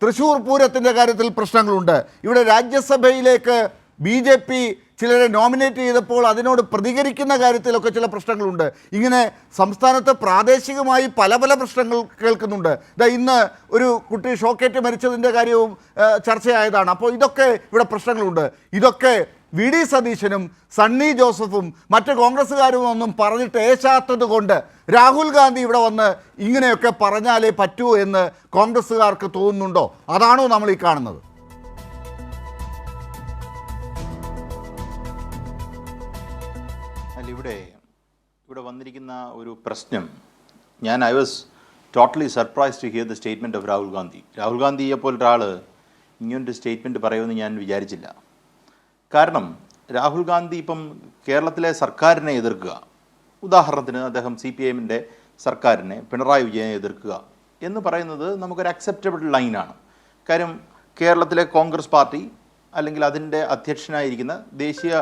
തൃശ്ശൂർ പൂരത്തിൻ്റെ കാര്യത്തിൽ പ്രശ്നങ്ങളുണ്ട്. ഇവിടെ രാജ്യസഭയിലേക്ക് BJP ചിലരെ നോമിനേറ്റ് ചെയ്തപ്പോൾ അതിനോട് പ്രതികരിക്കുന്ന കാര്യത്തിലൊക്കെ ചില പ്രശ്നങ്ങളുണ്ട്. ഇങ്ങനെ സംസ്ഥാനത്ത് പ്രാദേശികമായി പല പല പ്രശ്നങ്ങൾ കേൾക്കുന്നുണ്ട്. ഇന്ന് ഒരു കുട്ടി ഷോക്കേറ്റ് മരിച്ചതിൻ്റെ കാര്യവും ചർച്ചയായതാണ്. അപ്പോൾ ഇതൊക്കെ ഇവിടെ പ്രശ്നങ്ങളുണ്ട്. ഇതൊക്കെ VD സതീശനും സണ്ണി ജോസഫും മറ്റ് കോൺഗ്രസ്സുകാരും ഒന്നും പറഞ്ഞിട്ട് ഏശാത്തത് കൊണ്ട് രാഹുൽ ഗാന്ധി ഇവിടെ വന്ന് ഇങ്ങനെയൊക്കെ പറഞ്ഞാലേ പറ്റൂ എന്ന് കോൺഗ്രസ്സുകാർക്ക് തോന്നുന്നുണ്ടോ? അതാണോ നമ്മൾ ഈ കാണുന്നത്? അല്ല, ഇവിടെ വന്നിരിക്കുന്ന ഒരു പ്രശ്നം, I was totally surprise to hear the statement of Rahul Gandhi. Rahul ഗാന്ധിയെ പോലൊരാൾ ഇങ്ങനൊരു സ്റ്റേറ്റ്മെൻറ്റ് പറയുമെന്ന് ഞാൻ വിചാരിച്ചില്ല. കാരണം രാഹുൽ ഗാന്ധി ഇപ്പം കേരളത്തിലെ സർക്കാരിനെ എതിർക്കുക, ഉദാഹരണത്തിന് അദ്ദേഹം CPIMൻ്റെ സർക്കാരിനെ, പിണറായി വിജയനെ എതിർക്കുക എന്ന് പറയുന്നത് നമുക്കൊരു അക്സെപ്റ്റബിൾ ലൈനാണ്. കാര്യം കേരളത്തിലെ കോൺഗ്രസ് പാർട്ടി അല്ലെങ്കിൽ അതിൻ്റെ അധ്യക്ഷനായിരിക്കുന്ന, ദേശീയ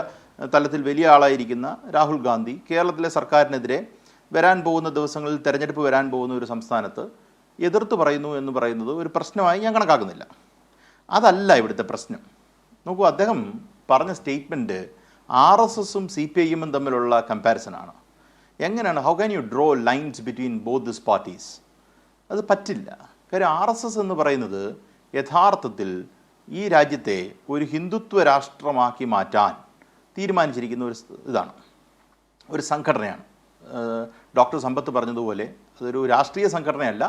തലത്തിൽ വലിയ ആളായിരിക്കുന്ന രാഹുൽ ഗാന്ധി കേരളത്തിലെ സർക്കാരിനെതിരെ വരാൻ പോകുന്ന ദിവസങ്ങളിൽ തെരഞ്ഞെടുപ്പ് വരാൻ പോകുന്ന ഒരു സംസ്ഥാനത്ത് എതിർത്ത് പറയുന്നു എന്ന് പറയുന്നത് ഒരു പ്രശ്നമായി ഞാൻ കണക്കാക്കുന്നില്ല. അതല്ല ഇവിടുത്തെ പ്രശ്നം. നോക്കൂ, അദ്ദേഹം പറഞ്ഞ സ്റ്റേറ്റ്മെൻറ്റ് RSSും CPIMും തമ്മിലുള്ള കമ്പാരിസനാണ്. എങ്ങനെയാണ്, how can you draw lines between both this parties? അത് പറ്റില്ല. കാര്യം RSS എന്ന് പറയുന്നത് യഥാർത്ഥത്തിൽ ഈ രാജ്യത്തെ ഒരു ഹിന്ദുത്വ രാഷ്ട്രമാക്കി മാറ്റാൻ തീരുമാനിച്ചിരിക്കുന്ന ഇതാണ്, ഒരു സംഘടനയാണ്. ഡോക്ടർ സമ്പത്ത് പറഞ്ഞതുപോലെ അതൊരു രാഷ്ട്രീയ സംഘടനയല്ല,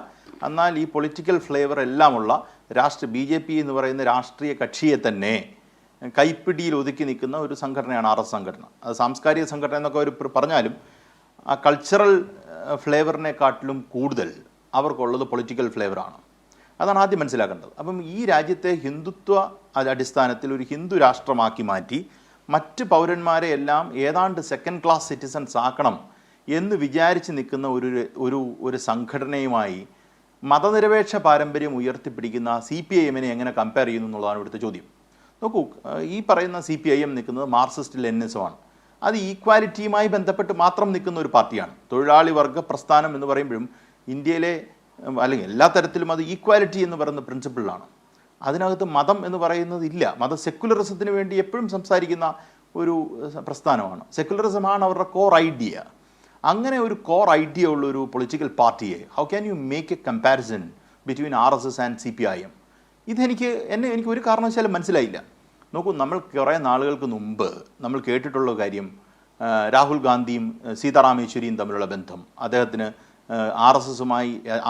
എന്നാൽ ഈ പൊളിറ്റിക്കൽ ഫ്ലേവർ എല്ലാമുള്ള BJP എന്ന് പറയുന്ന രാഷ്ട്രീയ കക്ഷിയെ തന്നെ കൈപ്പിടിയിൽ ഒതുക്കി നിൽക്കുന്ന ഒരു സംഘടനയാണ് RS സംഘടന. അത് സാംസ്കാരിക സംഘടന എന്നൊക്കെ അവർ പറഞ്ഞാലും ആ കൾച്ചറൽ ഫ്ലേവറിനെക്കാട്ടിലും കൂടുതൽ അവർക്കുള്ളത് പൊളിറ്റിക്കൽ ഫ്ലേവറാണ്. അതാണ് ആദ്യം മനസ്സിലാക്കേണ്ടത്. അപ്പം ഈ രാജ്യത്തെ ഹിന്ദുത്വ അടിസ്ഥാനത്തിൽ ഒരു ഹിന്ദു രാഷ്ട്രമാക്കി മാറ്റി മറ്റ് പൗരന്മാരെ എല്ലാം ഏതാണ്ട് സെക്കൻഡ് ക്ലാസ് സിറ്റിസൺസ് ആക്കണം എന്ന് വിചാരിച്ച് നിൽക്കുന്ന ഒരു സംഘടനയുമായി മതനിരപേക്ഷ പാരമ്പര്യം ഉയർത്തിപ്പിടിക്കുന്ന CPIMനെ എങ്ങനെ കമ്പയർ ചെയ്യുന്നു എന്നുള്ളതാണ് ഇവിടുത്തെ ചോദ്യം. നോക്കൂ, ഈ പറയുന്ന CPIM നിൽക്കുന്നത് മാർക്സിസ്റ്റ് ലെനിനിസമാണ്. അത് ഈക്വാലിറ്റിയുമായി ബന്ധപ്പെട്ട് മാത്രം നിൽക്കുന്ന ഒരു പാർട്ടിയാണ്. തൊഴിലാളി വർഗ പ്രസ്ഥാനം എന്ന് പറയുമ്പോഴും ഇന്ത്യയിലെ അല്ലെങ്കിൽ എല്ലാ തരത്തിലും അത് ഈക്വാലിറ്റി എന്ന് പറയുന്ന പ്രിൻസിപ്പിളാണ്. അതിനകത്ത് മതം എന്ന് പറയുന്നത് ഇല്ല. സെക്കുലറിസത്തിന് വേണ്ടി എപ്പോഴും സംസാരിക്കുന്ന ഒരു പ്രസ്ഥാനമാണ്. സെക്കുലറിസമാണ് അവരുടെ കോർ ഐഡിയ. അങ്ങനെ ഒരു കോർ ഐഡിയ ഉള്ള ഒരു പൊളിറ്റിക്കൽ പാർട്ടിയെ how can you make A comparison between RSS and CPIM? എനിക്ക് ഒരു കാരണവശാലും മനസ്സിലായില്ല. നോക്കൂ, നമ്മൾ കുറേ നാളുകൾക്ക് മുമ്പ് നമ്മൾ കേട്ടിട്ടുള്ള കാര്യം, രാഹുൽ ഗാന്ധിയും സീതാറാം യെച്ചൂരിയും തമ്മിലുള്ള ബന്ധം, അദ്ദേഹത്തിന്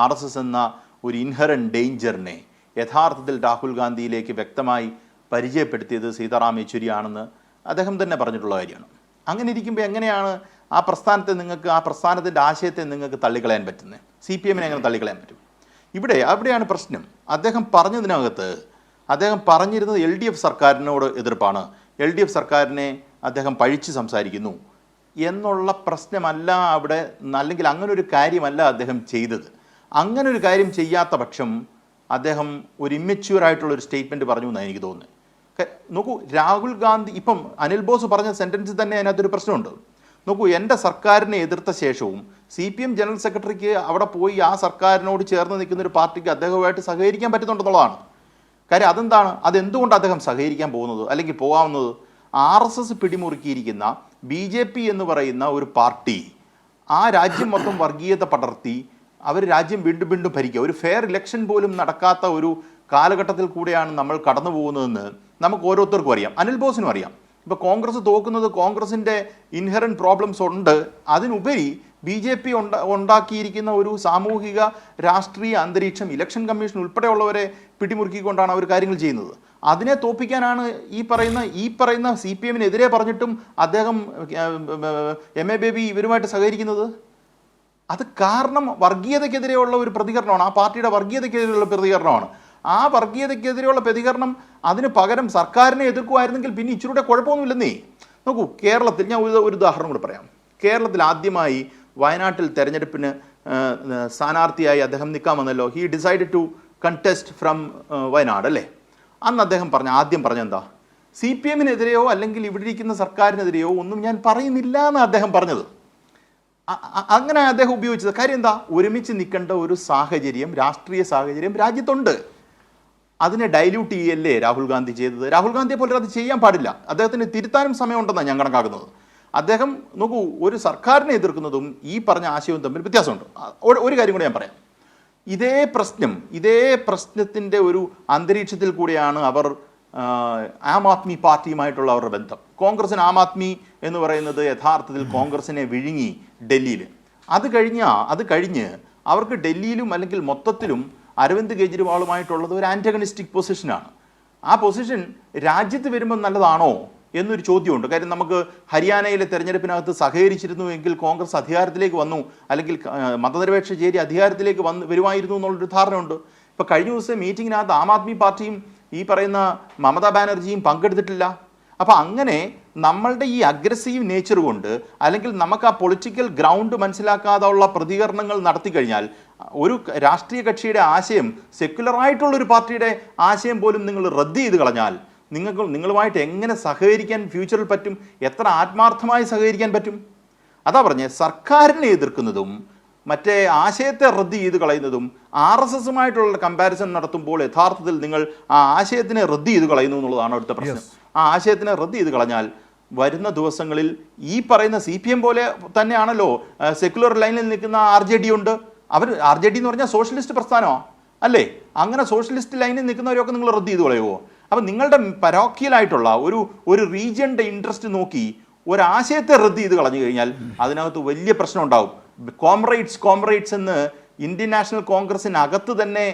RSS എന്ന ഒരു ഇൻഹറന്റ് ഡേഞ്ചറിനെ യഥാർത്ഥത്തിൽ രാഹുൽ ഗാന്ധിയിലേക്ക് വ്യക്തമായി പരിചയപ്പെടുത്തിയത് സീതാറാം യെച്ചൂരിയാണെന്ന് അദ്ദേഹം തന്നെ പറഞ്ഞിട്ടുള്ള കാര്യമാണ്. അങ്ങനെ ഇരിക്കുമ്പോൾ എങ്ങനെയാണ് ആ പ്രസ്ഥാനത്തിൻ്റെ ആശയത്തെ നിങ്ങൾക്ക് തള്ളിക്കളയാൻ പറ്റുന്നത്? CPIMനെ എങ്ങനെ തള്ളിക്കളയാൻ പറ്റും? അവിടെയാണ് പ്രശ്നം. അദ്ദേഹം പറഞ്ഞിരുന്നത് LDF സർക്കാരിനോട് എതിർപ്പാണ്, LDF സർക്കാരിനെ അദ്ദേഹം പഴിച്ച് സംസാരിക്കുന്നു എന്നുള്ള പ്രശ്നമല്ല അവിടെ, അല്ലെങ്കിൽ അങ്ങനെ ഒരു കാര്യമല്ല അദ്ദേഹം ചെയ്തത്. അങ്ങനെ ഒരു കാര്യം ചെയ്യാത്ത പക്ഷം അദ്ദേഹം ഒരു ഇമ്മച്യൂർ ആയിട്ടുള്ളൊരു സ്റ്റേറ്റ്മെൻറ്റ് പറഞ്ഞു എന്നാണ് എനിക്ക് തോന്നുന്നത്. നോക്കൂ, രാഹുൽ ഗാന്ധി ഇപ്പം അനിൽ ബോസ് പറഞ്ഞ സെൻറ്റൻസിൽ തന്നെ അതിനകത്തൊരു പ്രശ്നമുണ്ട്. നോക്കൂ, എൻ്റെ സർക്കാരിനെ എതിർത്ത ശേഷവും CPM ജനറൽ സെക്രട്ടറിക്ക് അവിടെ പോയി ആ സർക്കാരിനോട് ചേർന്ന് നിൽക്കുന്ന ഒരു പാർട്ടിക്ക് അദ്ദേഹവുമായിട്ട് സഹകരിക്കാൻ പറ്റുന്നുണ്ടെന്നുള്ളതാണ് കാര്യം. അതെന്തുകൊണ്ട് അദ്ദേഹം സഹകരിക്കാൻ പോകുന്നത് അല്ലെങ്കിൽ പോകാവുന്നത്? RSS പിടിമുറുക്കിയിരിക്കുന്ന BJP എന്ന് പറയുന്ന ഒരു പാർട്ടി ആ രാജ്യം മൊത്തം വർഗീയത പടർത്തി അവർ രാജ്യം വീണ്ടും ഭരിക്കുക, ഒരു ഫെയർ ഇലക്ഷൻ പോലും നടക്കാത്ത ഒരു കാലഘട്ടത്തിൽ കൂടെയാണ് നമ്മൾ കടന്നു പോകുന്നതെന്ന് നമുക്ക് ഓരോരുത്തർക്കും അറിയാം, അനിൽ ബോസിനും അറിയാം. ഇപ്പോൾ കോൺഗ്രസ് തോക്കുന്നത് കോൺഗ്രസിൻ്റെ ഇൻഹറന്റ് പ്രോബ്ലംസ് ഉണ്ട്. അതിനുപരി BJP ഉണ്ടാക്കിയിരിക്കുന്ന ഒരു സാമൂഹിക രാഷ്ട്രീയ അന്തരീക്ഷം, ഇലക്ഷൻ കമ്മീഷൻ ഉൾപ്പെടെയുള്ളവരെ പിടിമുറുക്കിക്കൊണ്ടാണ് അവർ കാര്യങ്ങൾ ചെയ്യുന്നത്. അതിനെ തോപ്പിക്കാനാണ് ഈ പറയുന്ന CPIMനെതിരെ പറഞ്ഞിട്ടും അദ്ദേഹം MA ബേബി ഇവരുമായിട്ട് സഹകരിക്കുന്നത്. അത് കാരണം വർഗീയതയ്ക്കെതിരെയുള്ള ഒരു പ്രതികരണമാണ്, ആ പാർട്ടിയുടെ വർഗീയതയ്ക്കെതിരെയുള്ള പ്രതികരണമാണ്. ആ വർഗീയതയ്ക്കെതിരെയുള്ള പ്രതികരണം അതിന് പകരം സർക്കാരിനെ എതിർക്കുമായിരുന്നെങ്കിൽ പിന്നെ ഇച്ചിരൂടെ കുഴപ്പമൊന്നുമില്ലെന്നേ. നോക്കൂ, കേരളത്തിൽ ഞാൻ ഒരു ഉദാഹരണം കൂടെ പറയാം. കേരളത്തിൽ ആദ്യമായി വയനാട്ടിൽ തെരഞ്ഞെടുപ്പിന് സ്ഥാനാർത്ഥിയായി അദ്ദേഹം നിൽക്കാൻ വന്നല്ലോ. He decided to contest from Wayanad അല്ലേ. അന്ന് അദ്ദേഹം ആദ്യം പറഞ്ഞെന്താ, CPIMനെതിരെയോ അല്ലെങ്കിൽ ഇവിടെ ഇരിക്കുന്ന സർക്കാരിനെതിരെയോ ഒന്നും ഞാൻ പറയുന്നില്ല എന്ന് അദ്ദേഹം പറഞ്ഞത്. അങ്ങനെ അദ്ദേഹം ഉപയോഗിച്ചത്. കാര്യം എന്താ, ഒരുമിച്ച് നിൽക്കേണ്ട ഒരു സാഹചര്യം, രാഷ്ട്രീയ സാഹചര്യം രാജ്യത്തുണ്ട്. അതിനെ ഡൈല്യൂട്ട് ചെയ്യല്ലേ രാഹുൽ ഗാന്ധി ചെയ്തത്? രാഹുൽ ഗാന്ധിയെ പോലെ അത് ചെയ്യാൻ പാടില്ല. അദ്ദേഹത്തിന് തിരുത്താനും സമയമുണ്ടെന്നാണ് ഞാൻ കണക്കാക്കുന്നത്. അദ്ദേഹം നോക്കൂ, ഒരു സർക്കാരിനെ എതിർക്കുന്നതും ഈ പറഞ്ഞ ആശയവും തമ്മിൽ വ്യത്യാസമുണ്ട്. ഒരു കാര്യം കൂടെ ഞാൻ പറയാം. ഇതേ പ്രശ്നത്തിൻ്റെ ഒരു അന്തരീക്ഷത്തിൽ കൂടിയാണ് അവർ ആം ആദ്മി പാർട്ടിയുമായിട്ടുള്ള അവരുടെ ബന്ധം. കോൺഗ്രസിന് ആം ആദ്മി എന്ന് പറയുന്നത് യഥാർത്ഥത്തിൽ കോൺഗ്രസിനെ വിഴുങ്ങി ഡൽഹിയിൽ. അത് കഴിഞ്ഞ് അവർക്ക് ഡൽഹിയിലും അല്ലെങ്കിൽ മൊത്തത്തിലും അരവിന്ദ് കെജ്രിവാളുമായിട്ടുള്ളത് ഒരു ആൻറ്റഗണിസ്റ്റിക് പൊസിഷനാണ്. ആ പൊസിഷൻ രാജ്യത്ത് വരുമ്പോൾ നല്ലതാണോ എന്നൊരു ചോദ്യമുണ്ട്. കാര്യം നമുക്ക് ഹരിയാനയിലെ തെരഞ്ഞെടുപ്പിനകത്ത് സഹകരിച്ചിരുന്നു എങ്കിൽ കോൺഗ്രസ് അധികാരത്തിലേക്ക് വന്നു, അല്ലെങ്കിൽ മതനിരപേക്ഷ ചേരി അധികാരത്തിലേക്ക് വരുമായിരുന്നു എന്നുള്ളൊരു ധാരണയുണ്ട്. ഇപ്പോൾ കഴിഞ്ഞ ദിവസം മീറ്റിങ്ങിനകത്ത് ആം ആദ്മി പാർട്ടിയും ഈ പറയുന്ന മമതാ ബാനർജിയും പങ്കെടുത്തിട്ടില്ല. അപ്പോൾ അങ്ങനെ നമ്മളുടെ ഈ അഗ്രസീവ് നേച്ചർ കൊണ്ട്, അല്ലെങ്കിൽ നമുക്ക് ആ പൊളിറ്റിക്കൽ ഗ്രൗണ്ട് മനസ്സിലാക്കാതെ ഉള്ള പ്രതികരണങ്ങൾ നടത്തി കഴിഞ്ഞാൽ, ഒരു രാഷ്ട്രീയ കക്ഷിയുടെ ആശയം, സെക്യുലറായിട്ടുള്ളൊരു പാർട്ടിയുടെ ആശയം പോലും നിങ്ങൾ റദ്ദ് ചെയ്ത് കളഞ്ഞാൽ നിങ്ങളുമായിട്ട് എങ്ങനെ സഹകരിക്കാൻ ഫ്യൂച്ചറിൽ പറ്റും? എത്ര ആത്മാർത്ഥമായി സഹകരിക്കാൻ പറ്റും? അതാ പറഞ്ഞേ, സർക്കാരിനെ എതിർക്കുന്നതും മറ്റേ ആശയത്തെ റദ്ദ് ചെയ്ത് കളയുന്നതും RSSുമായിട്ടുള്ള കമ്പാരിസൺ നടത്തുമ്പോൾ യഥാർത്ഥത്തിൽ നിങ്ങൾ ആ ആശയത്തിനെ റദ്ദ് ചെയ്ത് കളയുന്നു എന്നുള്ളതാണ് അടുത്ത പ്രശ്നം. ആ ആശയത്തിനെ റദ്ദ് ചെയ്ത് കളഞ്ഞാൽ വരുന്ന ദിവസങ്ങളിൽ ഈ പറയുന്ന CPM പോലെ തന്നെയാണല്ലോ സെക്യുലർ ലൈനിൽ നിൽക്കുന്ന RJD ഉണ്ട്. RJD എന്ന് പറഞ്ഞാൽ സോഷ്യലിസ്റ്റ് പ്രസ്ഥാനമാണ് അല്ലേ? അങ്ങനെ സോഷ്യലിസ്റ്റ് ലൈനിൽ നിൽക്കുന്നവരൊക്കെ നിങ്ങൾ റദ്ദ് ചെയ്ത് കളയുമോ? അപ്പം നിങ്ങളുടെ പരോക്കിയലായിട്ടുള്ള ഒരു റീജിയൻ്റെ ഇൻട്രസ്റ്റ് നോക്കി ഒരാശയത്തെ റദ്ദ് ചെയ്ത് കളഞ്ഞു കഴിഞ്ഞാൽ അതിനകത്ത് വലിയ പ്രശ്നം ഉണ്ടാവും. കോംറേഡ്സ് എന്ന് ഇന്ത്യൻ നാഷണൽ കോൺഗ്രസിനകത്ത് തന്നെ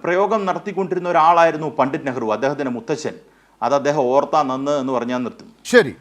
പ്രയോഗം നടത്തിക്കൊണ്ടിരുന്ന ഒരാളായിരുന്നു പണ്ഡിറ്റ് നെഹ്റു, അദ്ദേഹത്തിൻ്റെ മുത്തച്ഛൻ. അത് അദ്ദേഹം ഓർത്താ നന്ന് എന്ന് പറഞ്ഞാൽ നിർത്തും. ശരി.